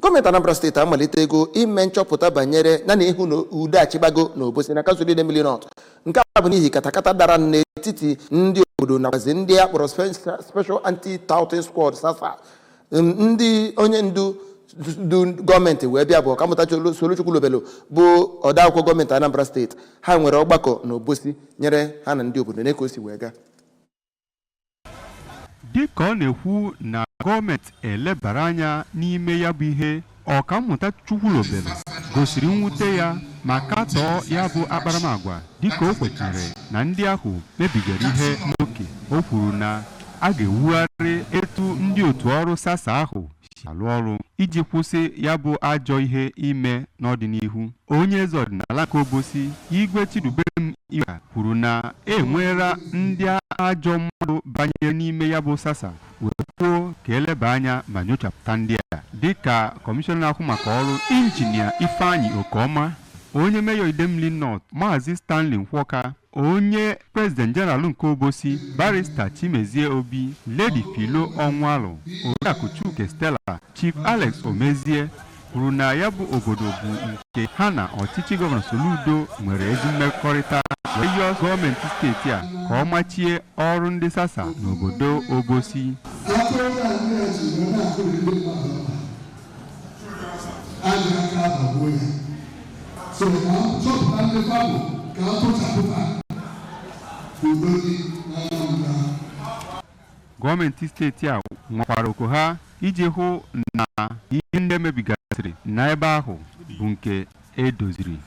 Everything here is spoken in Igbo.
Gọọmenti Anambra steeti amalite ego ime nchọpụta banyere na ihu na udo achịgbago na Obosi na kansụl dị mmiri North. Nke a bụ n'ihi katakata dara n'etiti ndị obodo nakwazi ndị a kpọrọ Special Anti-Touting Squad SASA. Ndị onye ndu gọọmenti wee bịa bụ Ọkammụta Soluchukwu Lobelo bụ odeakwụkwọ gọọmenti Anambra steeti. Ha nwere ọgbakọ na Obosi nyere ha na ndị obodo na ka o si wee gaa. Dịka ọ na-ekwu na gọọmenti elebara anya n'ime ya bụ ihe, Ọkammụta Chukwu Lobelo gosiri mwute ya ma katọọ ya bụ akparamagwa dịka o kwenyere na ndị ahụ mebigara ihe n'oke. O kwuru na a ga-ewugharị etu ndị otu ọrụ SASA ahụ si alụ ọrụ iji kwụsị ya bụ ajọ ihe ime n'ọdịnihu. Onye eze ọdịnala nke Obosi, Igwe Chidubem Iweta, kwuru na enwera ndị ajọ mmadụ banyere n'ime ya bụ SASA wee kwuo ka eleba anya ma nyochapụta ndị a. Dịka kọmishọna na-ahụ maka ọrụ Injinia Ifeanyị Okeọma, onye Meyọ Idemmili North Maazị Stanley Nkwọka, onye President General nke Obosi Barrister Chimezie Obi, Lady Philo Onwalụ, Oriakụ Chuke Stella, Chief Alex Omezie kwuru na ya bụ obodo bụ nke ha na ọchịchị gọvanọ Soludo nwere ezi mmekọrịta, wee yọọ gọọmenti steeti a ka ọ machie ọrụ ndị SASA n'obodo Obosi. Gọọmenti steeti a nwekwara oku ha iji hụ na ihe ndị emebigasịrị n'ebe ahụ bụ nke edoziri.